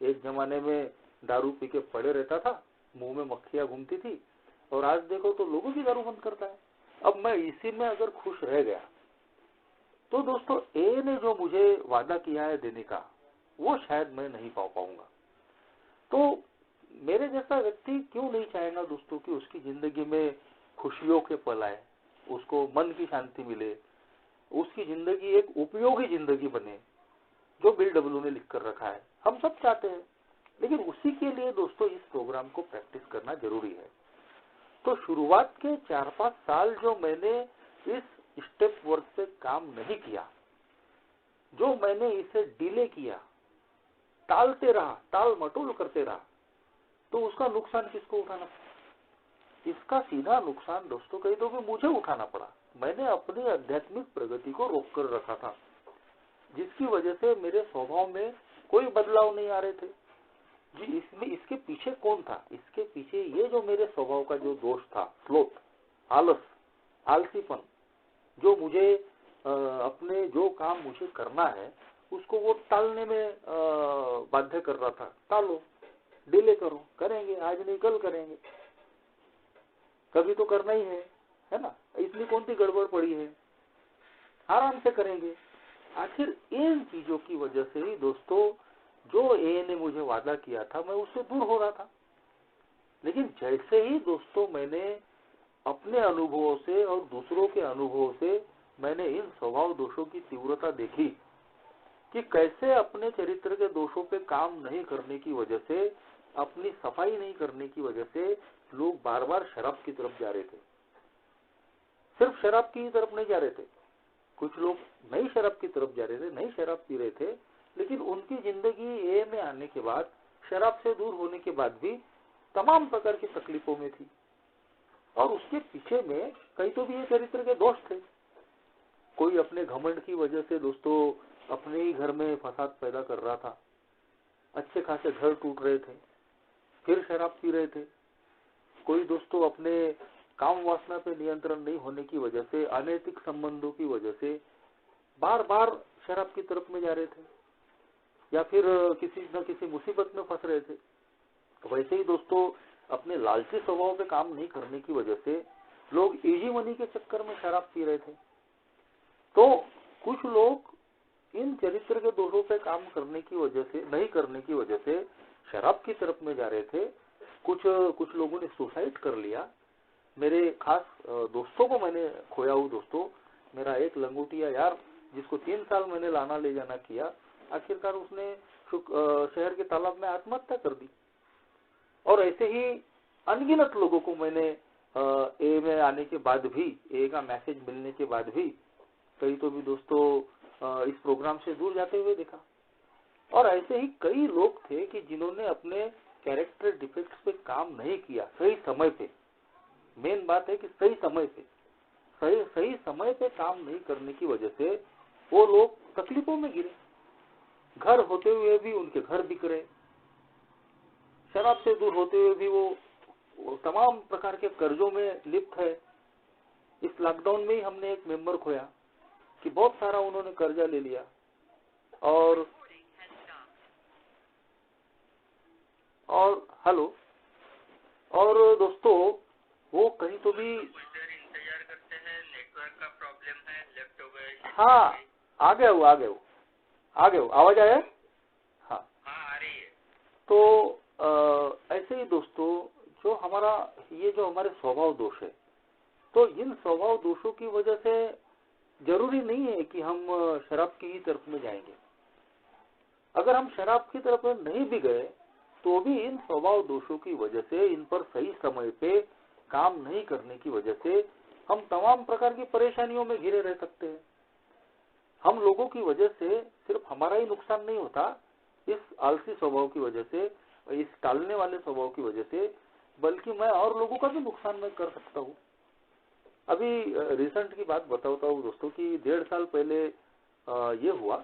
एक जमाने में दारू पी के पड़े रहता था, मुंह में मक्खियां घूमती थी, और आज देखो तो लोगों की दारू बंद करता है। अब मैं इसी में अगर खुश रह गया तो दोस्तों ए ने जो मुझे वादा किया है देने का, वो शायद मैं नहीं पा पाऊंगा। तो मेरे जैसा व्यक्ति क्यों नहीं चाहेगा दोस्तों कि उसकी जिंदगी में खुशियों के पल आए, उसको मन की शांति मिले, उसकी जिंदगी एक उपयोगी जिंदगी बने, जो बिल डब्ल्यू ने लिख कर रखा है। हम सब चाहते हैं, लेकिन उसी के लिए दोस्तों इस प्रोग्राम को प्रैक्टिस करना जरूरी है। तो शुरुआत के 4-5 साल जो मैंने इस स्टेप वर्क पे काम नहीं किया, जो मैंने इसे डिले किया, टालते रहा, टाल मटोल करते रहा, तो उसका नुकसान किसको उठाना पड़ा? इसका सीधा नुकसान दोस्तों कहीं तो भी मुझे उठाना पड़ा। मैंने अपनी आध्यात्मिक प्रगति को रोक कर रखा था, जिसकी वजह से मेरे स्वभाव में कोई बदलाव नहीं आ रहे थे। जी, इसमें इसके पीछे कौन था? इसके पीछे ये जो मेरे स्वभाव का जो दोष था, स्लोथ, आलस, आलसीपन, जो मुझे अपने जो काम मुझे करना है उसको वो टालने में बाध्य कर रहा था। टालो, डिले करो, करेंगे आज नहीं कल करेंगे, कभी तो करना ही है ना, इसलिए कौन सी गड़बड़ पड़ी है, आराम से करेंगे। आखिर इन चीजों की वजह से ही दोस्तों जो ए ने मुझे वादा किया था मैं उससे दूर हो रहा था। लेकिन जैसे ही दोस्तों मैंने अपने अनुभवों से और दूसरों के अनुभवों से मैंने इन स्वभाव दोषों की तीव्रता देखी कि कैसे अपने चरित्र के दोषों पे काम नहीं करने की वजह से, अपनी सफाई नहीं करने की वजह से लोग बार बार शराब की तरफ जा रहे थे। सिर्फ शराब की तरफ नहीं जा रहे थे, कुछ लोग नई शराब की तरफ जा रहे थे, नई शराब पी रहे थे, लेकिन उनकी जिंदगी ए में आने के बाद, शराब से दूर होने के बाद भी तमाम प्रकार की तकलीफों में थी। और उसके पीछे में कई तो भी ये चरित्र के दोष थे। कोई अपने घमंड की वजह से दोस्तों अपने ही घर में फसाद पैदा कर रहा था, अच्छे खासे घर टूट रहे थे, फिर शराब पी रहे थे। कोई दोस्तों अपने काम वासना पे नियंत्रण नहीं होने की वजह से, अनैतिक संबंधों की वजह से बार बार शराब की तरफ में जा रहे थे, या फिर किसी न किसी मुसीबत में फंस रहे थे। वैसे ही दोस्तों अपने लालची स्वभाव पे काम नहीं करने की वजह से लोग इजी मनी के चक्कर में शराब पी रहे थे। तो कुछ लोग इन चरित्र के दोषों पे काम करने की वजह से, नहीं करने की वजह से शराब की तरफ में जा रहे थे। कुछ लोगों ने सुसाइड कर लिया। मेरे खास दोस्तों को मैंने खोया हूँ दोस्तों। मेरा एक लंगोटिया यार, जिसको 3 साल मैंने लाना ले जाना किया, आखिरकार उसने शहर के तालाब में आत्महत्या कर दी। और ऐसे ही अनगिनत लोगों को मैंने ए में आने के बाद भी, ए का मैसेज मिलने के बाद भी कई तो भी दोस्तों इस प्रोग्राम से दूर जाते हुए देखा। और ऐसे ही कई लोग थे कि जिन्होंने अपने कैरेक्टर डिफेक्ट्स पे काम नहीं किया सही समय पे। मेन बात है कि सही समय पे काम नहीं करने की वजह से वो लोग तकलीफों में गिरे। घर होते हुए भी उनके घर बिक रहे, शराब से दूर होते हुए भी वो तमाम प्रकार के कर्जों में लिप्त है। इस लॉकडाउन में ही हमने एक मेंबर खोया कि बहुत सारा उन्होंने कर्जा ले लिया। और हेलो, और दोस्तों वो कहीं तो भी इंतजार करते हैं, नेटवर्क का प्रॉब्लम है, लेफ्ट हो गए। हाँ, आ गया हूँ, आवाज आया? हाँ, आ रही है। तो ऐसे ही दोस्तों, जो हमारे स्वभाव दोष है, तो इन स्वभाव दोषों की वजह से जरूरी नहीं है कि हम शराब की ही तरफ में जाएंगे। अगर हम शराब की तरफ नहीं भी गए तो भी इन स्वभाव दोषों की वजह से, इन पर सही समय पे काम नहीं करने की वजह से हम तमाम प्रकार की परेशानियों में घिरे रह सकते हैं। हम लोगों की वजह से सिर्फ हमारा ही नुकसान नहीं होता, इस आलसी स्वभाव की वजह से, इस टालने वाले स्वभाव की वजह से, बल्कि मैं और लोगों का भी नुकसान मैं कर सकता हूँ। अभी रिसेंट की बात बताता हूँ दोस्तों कि 1.5 साल पहले ये हुआ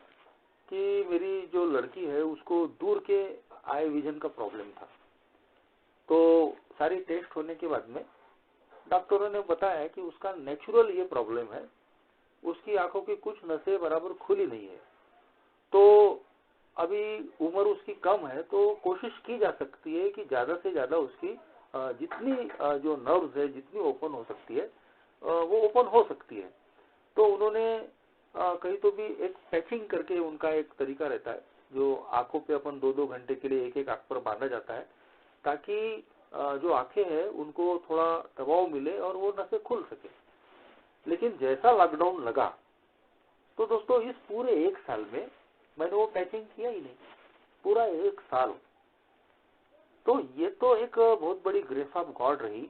कि मेरी जो लड़की है उसको दूर के आई विजन का प्रॉब्लम था। तो सारी टेस्ट होने के बाद में डॉक्टरों ने बताया कि उसका नेचुरल ये प्रॉब्लम है, उसकी आंखों की कुछ नसें बराबर खुली नहीं है। तो अभी उम्र उसकी कम है, तो कोशिश की जा सकती है कि ज्यादा से ज्यादा उसकी जितनी जो नर्व्स है जितनी ओपन हो सकती है वो ओपन हो सकती है। तो उन्होंने कहीं तो भी एक पैचिंग करके, उनका एक तरीका रहता है जो आंखों पे अपन 2-2 घंटे के लिए एक आंख पर बांधा जाता है, ताकि जो आंखें हैं उनको थोड़ा दबाव मिले और वो नसें खुल सके। लेकिन जैसा लॉकडाउन लगा तो दोस्तों इस पूरे 1 साल में मैंने वो पैचिंग किया ही नहीं, पूरा 1 साल। तो ये तो एक बहुत बड़ी ग्रेस ऑफ गॉड रही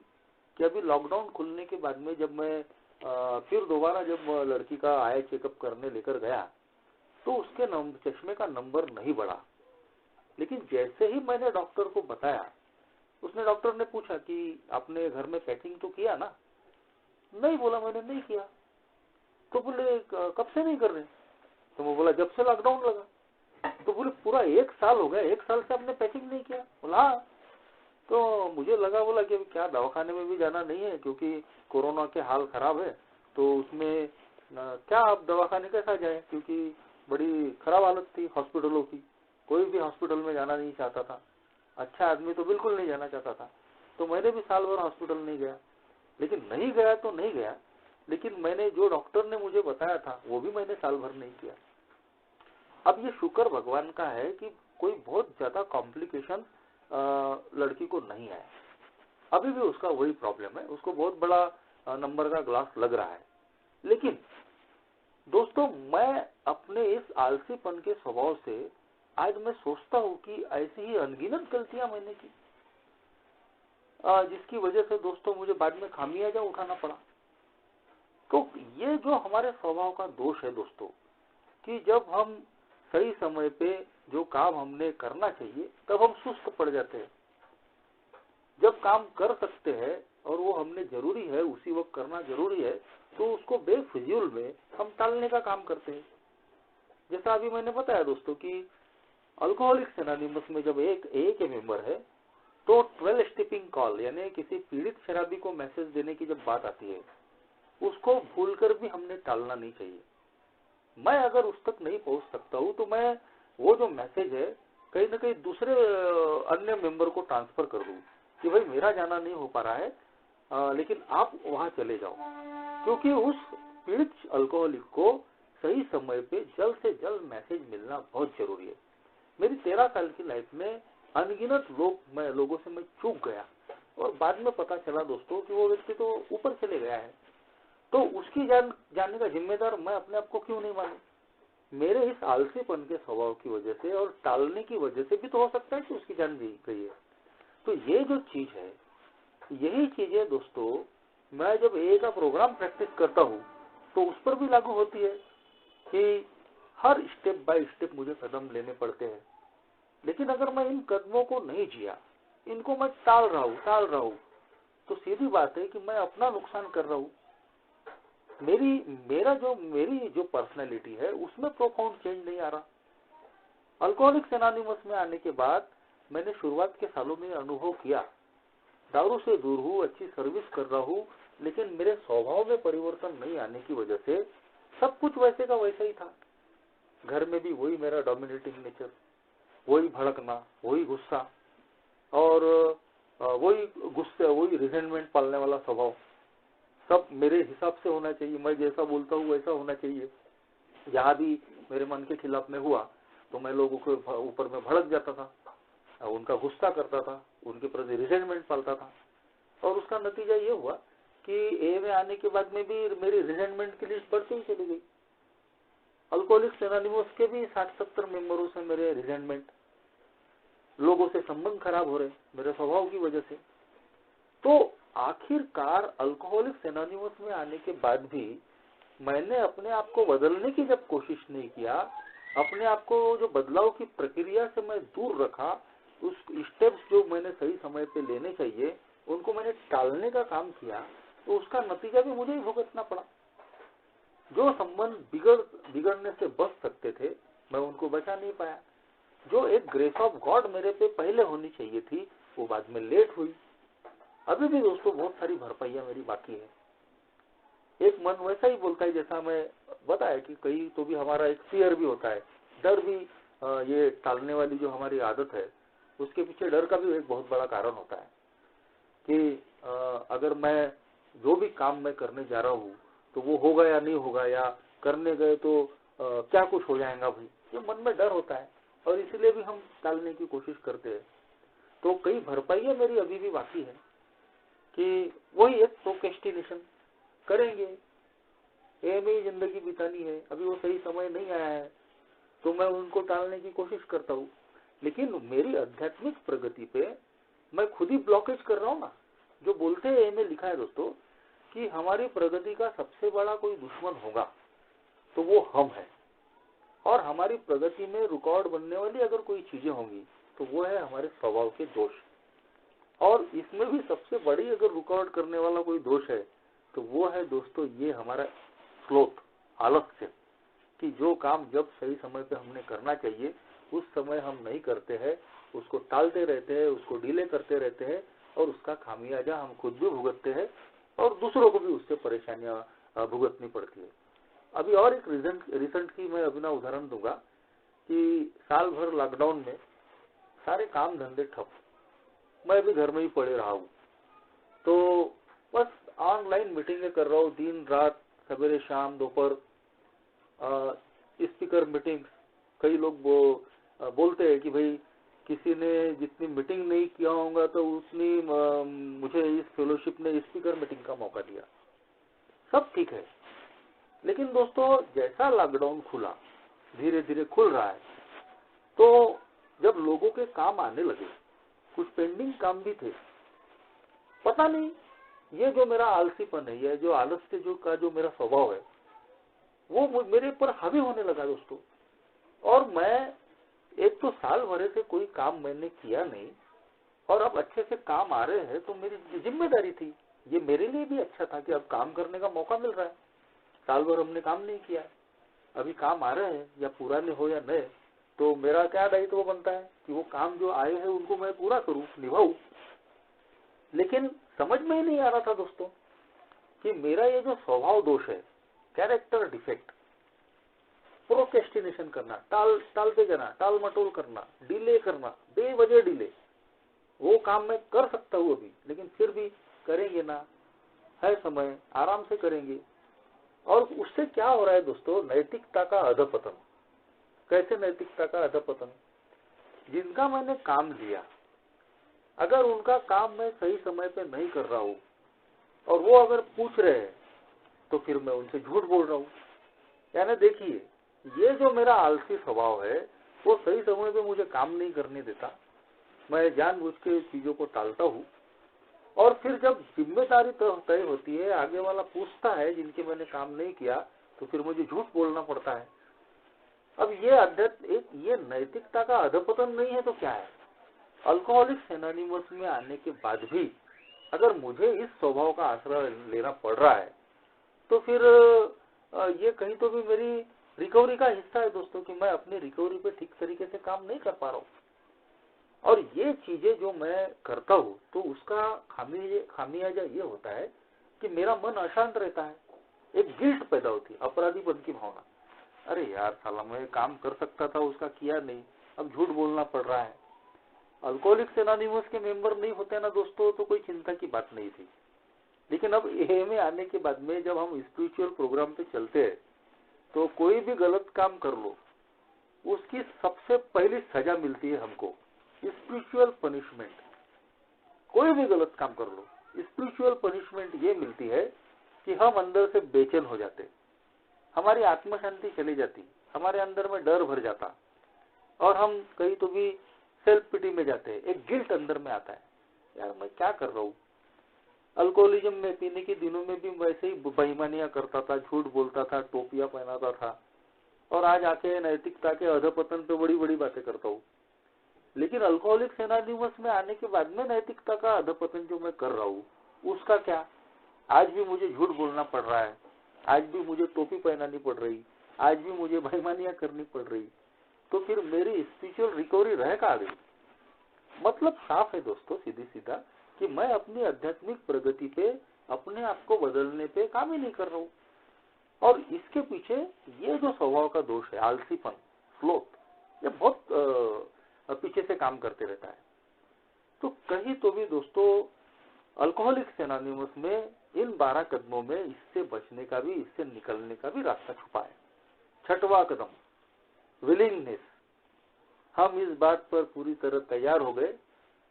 कि अभी लॉकडाउन खुलने के बाद में जब मैं फिर दोबारा जब लड़की का आई चेकअप करने लेकर गया तो उसके चश्मे का नंबर नहीं बढ़ा। लेकिन जैसे ही मैंने डॉक्टर को बताया, डॉक्टर ने पूछा कि आपने घर में पैचिंग तो किया ना? नहीं, बोला मैंने नहीं किया। तो बोले कब से नहीं कर रहे? तो मैं बोला जब से लॉकडाउन लगा। तो बोले पूरा 1 साल हो गया, 1 साल से आपने पैचिंग नहीं किया? बोला हाँ। तो मुझे लगा, बोला कि क्या दवाखाने में भी जाना नहीं है क्योंकि कोरोना के हाल खराब है, तो उसमें क्या आप दवाखाने कैसा जाए, क्योंकि बड़ी खराब हालत थी हॉस्पिटलों की, कोई भी हॉस्पिटल में जाना नहीं चाहता था, अच्छा आदमी तो बिल्कुल नहीं जाना चाहता था। तो मैंने भी साल भर हॉस्पिटल नहीं गया। लेकिन नहीं गया तो नहीं गया, लेकिन मैंने जो डॉक्टर ने मुझे बताया था वो भी मैंने साल भर नहीं किया। अब ये शुक्र भगवान का है कि कोई बहुत ज्यादा कॉम्प्लिकेशन लड़की को नहीं आया। अभी भी उसका वही प्रॉब्लम है, उसको बहुत बड़ा नंबर का ग्लास लग रहा है। लेकिन दोस्तों, मैं अपने इस आलसीपन के स्वभाव से आज मैं सोचता हूँ कि ऐसी ही अनगिनत गलतियां मैंने की, जिसकी वजह से दोस्तों मुझे बाद में खामियाजा उठाना पड़ा। तो ये जो हमारे स्वभाव का दोष है दोस्तों, कि जब हम सही समय पे जो काम हमने करना चाहिए तब हम सुस्त पड़ जाते हैं। जब काम कर सकते हैं और वो हमने जरूरी है, उसी वक्त करना जरूरी है, तो उसको बेफिजूल में हम टालने का काम करते हैं। जैसा अभी मैंने बताया दोस्तों कि अल्कोहलिक्स एनोनिमस में जब एक मेंबर है, तो 12 स्टेपिंग कॉल यानी किसी पीड़ित शराबी को मैसेज देने की जब बात आती है, उसको भूलकर भी हमने टालना नहीं चाहिए। मैं अगर उस तक नहीं पहुंच सकता हूं तो मैं वो जो मैसेज है कहीं ना कहीं दूसरे अन्य मेंबर को ट्रांसफर कर दूं कि भाई मेरा जाना नहीं हो पा रहा है, लेकिन आप वहां चले जाओ, क्योंकि उस पीड़ित अल्कोहलिक को सही समय पे जल्द से जल्द मैसेज मिलना बहुत जरूरी है। मेरी 13 साल की लाइफ में अनगिनत लोगों से मैं चूक गया और बाद में पता चला दोस्तों कि वो व्यक्ति तो ऊपर चले गया है। तो उसकी जानने का जिम्मेदार मैं अपने आप को क्यों नहीं मानूं? मेरे इस आलसीपन के स्वभाव की वजह से और टालने की वजह से भी तो हो सकता है कि उसकी जान गई है। तो ये जो चीज है, यही चीजें दोस्तों मैं जब ए का प्रोग्राम प्रैक्टिस करता हूँ तो उस पर भी लागू होती है कि हर स्टेप बाय स्टेप मुझे कदम लेने पड़ते हैं। लेकिन अगर मैं इन कदमों को नहीं जिया, इनको मैं टाल रहा हूँ, तो सीधी बात है कि मैं अपना नुकसान कर रहा हूँ। मेरी जो पर्सनैलिटी है उसमें प्रोफाउंड चेंज नहीं आ रहा। अल्कोहलिक्स एनोनिमस में आने के बाद मैंने शुरुआत के सालों में अनुभव किया, दारू से दूर हूँ, अच्छी सर्विस कर रहा हूँ, लेकिन मेरे स्वभाव में परिवर्तन नहीं आने की वजह से सब कुछ वैसे का वैसा ही था। घर में भी वही मेरा डोमिनेटिंग नेचर, वही भड़कना, वही गुस्सा और वही रिजेंटमेंट पालने वाला स्वभाव। सब मेरे हिसाब से होना चाहिए, मैं जैसा बोलता हूँ वैसा होना चाहिए। यहाँ भी मेरे मन के खिलाफ में हुआ तो मैं लोगों के ऊपर में भड़क जाता था, उनका गुस्सा करता था, उनके प्रति रिजेंटमेंट पालता था। और उसका नतीजा ये हुआ कि ए में आने के बाद में भी मेरी रिजेंटमेंट की लिस्ट बढ़ती ही चली गई। अल्कोहलिक्स एनोनिमस के भी 60-70 मेंबरों से मेरे रिजेंटमेंट, लोगों से संबंध खराब हो रहे मेरे स्वभाव की वजह से। तो आखिरकार अल्कोहलिक्स एनोनिमस में आने के बाद भी मैंने अपने आप को बदलने की जब कोशिश नहीं किया, अपने आप को जो बदलाव की प्रक्रिया से मैं दूर रखा, उस स्टेप्स जो मैंने सही समय पे लेने चाहिए उनको मैंने टालने का काम किया, तो उसका नतीजा भी मुझे ही भुगतना पड़ा। जो संबंध बिगड़ने से बच सकते थे मैं उनको बचा नहीं पाया। जो एक ग्रेस ऑफ गॉड मेरे पे पहले होनी चाहिए थी वो बाद में लेट हुई। अभी भी दोस्तों बहुत सारी भरपाइयां मेरी बाकी है। एक मन वैसा ही बोलता है जैसा मैं बताया कि कहीं तो भी हमारा एक फियर भी होता है, डर भी। ये टालने वाली जो हमारी आदत है उसके पीछे डर का भी एक बहुत बड़ा कारण होता है कि अगर मैं जो भी काम मैं करने जा रहा हूँ तो वो होगा या नहीं होगा, या करने गए तो क्या कुछ हो जाएगा भाई, ये मन में डर होता है और इसलिए भी हम टालने की कोशिश करते हैं। तो कई भरपाइयां मेरी अभी भी बाकी है कि वही एक प्रोक्रेस्टिनेशन करेंगे, ये में जिंदगी बितानी है, अभी वो सही समय नहीं आया है तो मैं उनको टालने की कोशिश करता हूँ। लेकिन मेरी आध्यात्मिक प्रगति पे मैं खुद ही ब्लॉकेज कर रहा हूँ ना। जो बोलते हैं में लिखा है दोस्तों कि हमारी प्रगति का सबसे बड़ा कोई दुश्मन होगा तो वो हम है, और हमारी प्रगति में रुकावट बनने वाली अगर कोई चीजें होंगी तो वो है हमारे स्वभाव के दोष। और इसमें भी सबसे बड़ी अगर रुकावट करने वाला कोई दोष है तो वो है दोस्तों ये हमारा स्लोथ, आलस्य, कि जो काम जब सही समय पे हमने करना चाहिए उस समय हम नहीं करते हैं, उसको टालते रहते हैं, उसको डिले करते रहते हैं और उसका खामियाजा हम खुद भी भुगतते हैं और दूसरों को भी उससे परेशानियां भुगतनी पड़ती है। अभी और एक रिसेंट की मैं अभी ना उदाहरण दूंगा कि साल भर लॉकडाउन में सारे काम धंधे ठप, मैं भी घर में ही पड़े रहा हूँ, तो बस ऑनलाइन मीटिंगें कर रहा हूँ दिन रात, सवेरे शाम दोपहर, स्पीकर मीटिंग्स। कई लोग बोलते हैं कि भाई किसी ने जितनी मीटिंग नहीं किया होगा तो उतनी मुझे इस फेलोशिप ने स्पीकर मीटिंग का मौका दिया। सब ठीक है, लेकिन दोस्तों जैसा लॉकडाउन खुला, धीरे धीरे खुल रहा है, तो जब लोगों के काम आने लगे, कुछ पेंडिंग काम भी थे, पता नहीं ये जो मेरा आलसीपन है, ये जो आलस्य जो मेरा स्वभाव है वो मेरे पर हावी होने लगा दोस्तों। और मैं एक तो साल भरे से कोई काम मैंने किया नहीं और अब अच्छे से काम आ रहे हैं तो मेरी जिम्मेदारी थी, ये मेरे लिए भी अच्छा था कि अब काम करने का मौका मिल रहा है। साल भर हमने काम नहीं किया, अभी काम आ रहे हैं, या पुराने हो या नए, तो मेरा क्या दायित्व बनता है कि वो काम जो आए हैं उनको मैं पूरा करूं, निभाऊं। लेकिन समझ में ही नहीं आ रहा था दोस्तों कि मेरा ये जो स्वभाव दोष है, कैरेक्टर डिफेक्ट, प्रोक्रेस्टिनेशन करना, टालते जाना, टाल मटोल करना, डिले करना, बेवजह डिले, वो काम मैं कर सकता हूँ अभी लेकिन फिर भी करेंगे ना, है समय, आराम से करेंगे। और उससे क्या हो रहा है दोस्तों, नैतिकता का अधपतन। कैसे नैतिकता का अधपतन? जिनका मैंने काम लिया, अगर उनका काम मैं सही समय पे नहीं कर रहा हूँ और वो अगर पूछ रहे हैं तो फिर मैं उनसे झूठ बोल रहा हूँ। यानी देखिए, ये जो मेरा आलसी स्वभाव है वो सही समय पे मुझे काम नहीं करने देता, मैं जानबूझ के चीजों को टालता हूँ, और फिर जब जिम्मेदारी तय होती है, आगे वाला पूछता है जिनके मैंने काम नहीं किया, तो फिर मुझे झूठ बोलना पड़ता है। अब ये नैतिकता का अधपतन नहीं है तो क्या है? अल्कोहलिक्स एनोनिमस में आने के बाद भी अगर मुझे इस स्वभाव का आसरा लेना पड़ रहा है तो फिर ये कहीं तो भी मेरी रिकवरी का हिस्सा है दोस्तों, कि मैं अपनी रिकवरी पे ठीक तरीके से काम नहीं कर पा रहा हूँ। और ये चीजें जो मैं करता हूँ तो उसका खामियाजा ये होता है कि मेरा मन अशांत रहता है, एक गिल्ट पैदा होती है, अपराधीपन की भावना। अरे यार साला मैं काम कर सकता था, उसका किया नहीं, अब झूठ बोलना पड़ रहा है। अल्कोहलिक्स एनोनिमस के मेंबर नहीं होते ना दोस्तों तो कोई चिंता की बात नहीं थी, लेकिन अब ए में आने के बाद में जब हम स्पिरिचुअल प्रोग्राम पे चलते हैं तो कोई भी गलत काम कर लो उसकी सबसे पहली सजा मिलती है हमको, स्पिरिचुअल पनिशमेंट। कोई भी गलत काम कर लो स्पिरिचुअल पनिशमेंट ये मिलती है कि हम अंदर से बेचैन हो जाते, हमारी आत्म शांति चली जाती, हमारे अंदर में डर भर जाता और हम कहीं तो भी सेल्फ पिटी में जाते हैं, एक गिल्ट अंदर में आता है, यार मैं क्या कर रहा हूँ। अल्कोहलिज्म में पीने के दिनों में भी वैसे ही बेईमानियां करता था, झूठ बोलता था, टोपियां पहनाता था और आज आके नैतिकता के अधपतन पे बड़ी बड़ी बातें करता हूँ। लेकिन अल्कोहलिक्स एनोनिमस में आने के बाद में नैतिकता का अधपतन जो मैं कर रहा हूँ उसका क्या, आज भी मुझे झूठ बोलना पड़ रहा है, आज भी मुझे टोपी पहनानी पड़ रही, आज भी मुझे बेईमानियां करनी पड़ रही, तो फिर मेरी स्पिरिचुअल रिकवरी रह कहाँ गई। मतलब साफ है दोस्तों, सीधी सीधा कि मैं अपनी आध्यात्मिक प्रगति पे, अपने आप को बदलने पे काम ही नहीं कर रहा हूँ। और इसके पीछे ये जो स्वभाव का दोष है, आलसीपन, स्लोथ, ये बहुत पीछे से काम करते रहता है। तो कहीं तो भी दोस्तों अल्कोहलिक्स एनोनिमस में इन 12 कदमों में इससे बचने का भी, इससे निकलने का भी रास्ता छुपा है। छठवां कदम, विलिंगनेस। हम इस बात पर पूरी तरह तैयार हो गए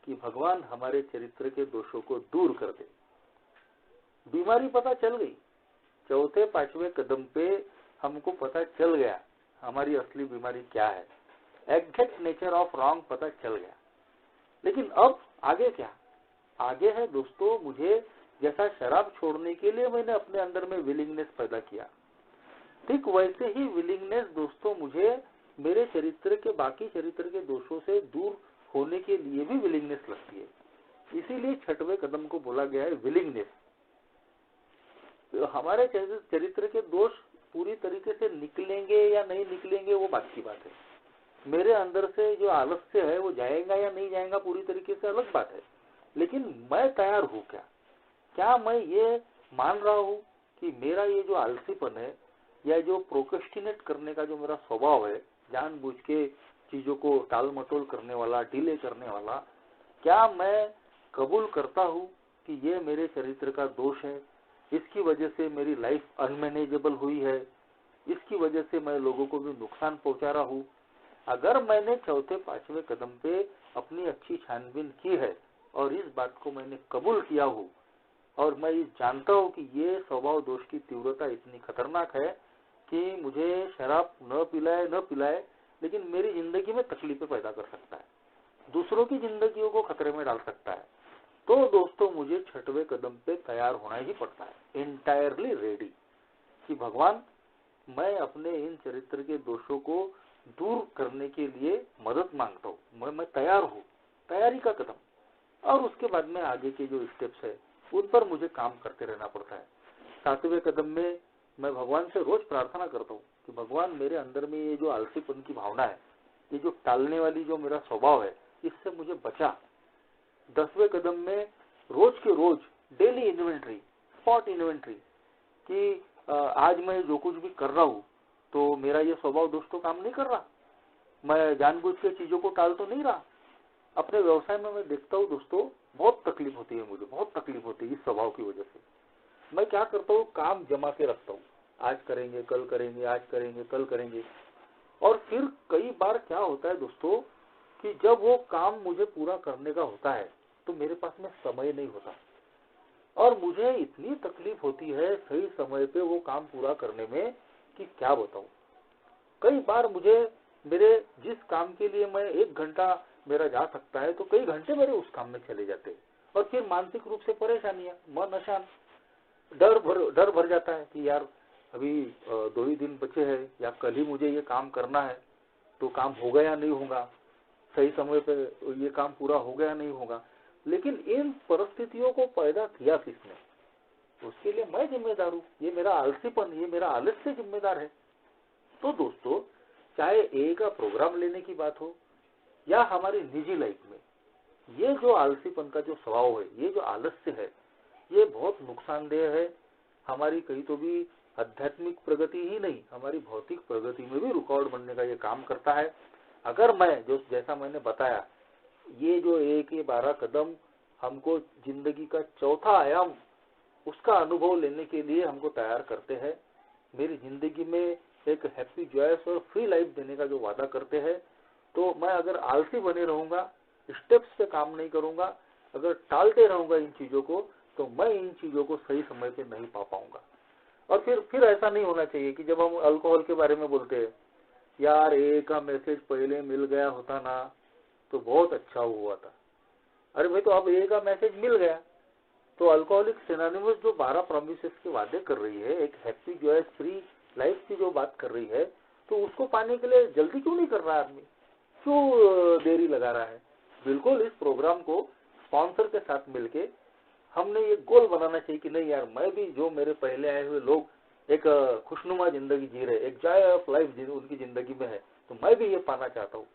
कि भगवान हमारे चरित्र के दोषों को दूर कर दे। बीमारी पता चल गई, चौथे 5वें कदम पे हमको पता चल गया हमारी असली बीमारी क्या है, एग्जैक्ट नेचर ऑफ रॉन्ग पता चल गया। लेकिन अब आगे क्या, आगे है दोस्तों, मुझे जैसा शराब छोड़ने के लिए मैंने अपने अंदर में विलिंगनेस पैदा किया, ठीक वैसे ही विलिंगनेस दोस्तों मुझे मेरे चरित्र के, बाकी चरित्र के दोषों से दूर होने के लिए भी विलिंगनेस लगती है। इसीलिए 6वें कदम को बोला गया है विलिंगनेस। तो हमारे चरित्र के दोष पूरी तरीके से निकलेंगे या नहीं निकलेंगे वो बात की बात है। मेरे अंदर से जो आलस्य है वो जाएगा या नहीं जाएगा पूरी तरीके से अलग बात है, लेकिन मैं तैयार हूँ क्या मैं ये मान रहा हूँ कि मेरा ये जो आलसीपन है या जो प्रोक्रेस्टिनेट करने का जो मेरा स्वभाव है, जानबूझ के चीजों को टाल मटोल करने वाला, डिले करने वाला, क्या मैं कबूल करता हूँ कि ये मेरे चरित्र का दोष है, इसकी वजह से मेरी लाइफ अनमैनेजेबल हुई है, इसकी वजह से मैं लोगों को भी नुकसान पहुंचा रहा हूँ। अगर मैंने चौथे 5वें कदम पे अपनी अच्छी छानबीन की है और इस बात को मैंने कबूल किया हूँ और मैं जानता हूँ कि ये स्वभाव दोष की तीव्रता इतनी खतरनाक है कि मुझे शराब न पिलाए लेकिन मेरी जिंदगी में तकलीफें पैदा कर सकता है, दूसरों की जिंदगियों को खतरे में डाल सकता है, तो दोस्तों मुझे 6वें कदम पे तैयार होना ही पड़ता है, इंटायरली रेडी कि भगवान मैं अपने इन चरित्र के दोषों को दूर करने के लिए मदद मांगता हूँ, मैं तैयार हूँ, तैयारी का कदम। और उसके बाद में आगे के जो स्टेप्स है उन पर मुझे काम करते रहना पड़ता है। 7वें कदम में मैं भगवान से रोज प्रार्थना करता हूँ कि भगवान मेरे अंदर में ये जो आलसीपन की भावना है, ये जो टालने वाली जो मेरा स्वभाव है, इससे मुझे बचा। 10वें कदम में रोज के रोज डेली इन्वेंट्री, स्पॉट इन्वेंट्री कि आज मैं जो कुछ भी कर रहा हूँ तो मेरा ये स्वभाव दोष तो काम नहीं कर रहा, मैं जानबूझ के चीजों को टाल तो नहीं रहा। अपने व्यवसाय में मैं देखता हूँ दोस्तों बहुत तकलीफ होती है, मुझे बहुत तकलीफ होती है इस स्वभाव की वजह से। मैं क्या करता हूँ, काम जमा के रखता हूँ, आज करेंगे कल करेंगे, आज करेंगे कल करेंगे, और फिर कई बार क्या होता है दोस्तों कि जब वो काम मुझे पूरा करने का होता है तो मेरे पास में समय नहीं होता और मुझे इतनी तकलीफ होती है सही समय पे वो काम पूरा करने में कि क्या बताऊं। कई बार मुझे मेरे जिस काम के लिए मैं 1 घंटा मेरा जा सकता है तो कई घंटे मेरे उस काम में चले जाते हैं और फिर मानसिक रूप से परेशानियां, मन अशांत, डर भर जाता है कि यार अभी 2 ही दिन बचे हैं या कल ही मुझे ये काम करना है तो काम होगा या नहीं होगा, सही समय पे ये काम पूरा हो गया नहीं होगा। लेकिन इन परिस्थितियों को पैदा किया किसने, उसके लिए मैं जिम्मेदार हूँ, ये मेरा आलसीपन, ये मेरा आलस्य जिम्मेदार है। तो दोस्तों चाहे ए का प्रोग्राम लेने की बात हो या हमारी निजी लाइफ में, ये जो आलसीपन का जो स्वभाव है, ये जो आलस्य है, ये बहुत नुकसानदेह है। हमारी कहीं तो भी आध्यात्मिक प्रगति ही नहीं, हमारी भौतिक प्रगति में भी रुकावट बनने का ये काम करता है। अगर मैं जो जैसा मैंने बताया, ये जो 1 या 12 कदम हमको जिंदगी का चौथा आयाम उसका अनुभव लेने के लिए हमको तैयार करते हैं, मेरी जिंदगी में एक हैप्पी जॉयस और फ्री लाइफ देने का जो वादा करते हैं, तो मैं अगर आलसी बने रहूंगा, स्टेप्स पे काम नहीं करूंगा, अगर टालते रहूंगा इन चीजों को, तो मैं इन चीजों को सही समय पे नहीं पा पाऊंगा। और फिर ऐसा नहीं होना चाहिए कि जब हम अल्कोहल के बारे में बोलते हैं, यार ए का मैसेज पहले मिल गया होता ना तो बहुत अच्छा हुआ था। अरे भाई, तो अब ए का मैसेज मिल गया, तो अल्कोहलिक्स एनोनिमस जो 12 प्रोमिसेस के वादे कर रही है, एक हैप्पी जॉयस फ्री लाइफ की जो बात कर रही है, तो उसको पाने के लिए जल्दी क्यों नहीं कर रहा आदमी, क्यों देरी लगा रहा है। बिल्कुल इस प्रोग्राम को स्पॉन्सर के साथ मिलके हमने ये गोल बनाना चाहिए कि नहीं यार, मैं भी जो मेरे पहले आए हुए लोग एक खुशनुमा जिंदगी जी रहे, एक जॉय ऑफ लाइफ उनकी जिंदगी में है, तो मैं भी ये पाना चाहता हूँ।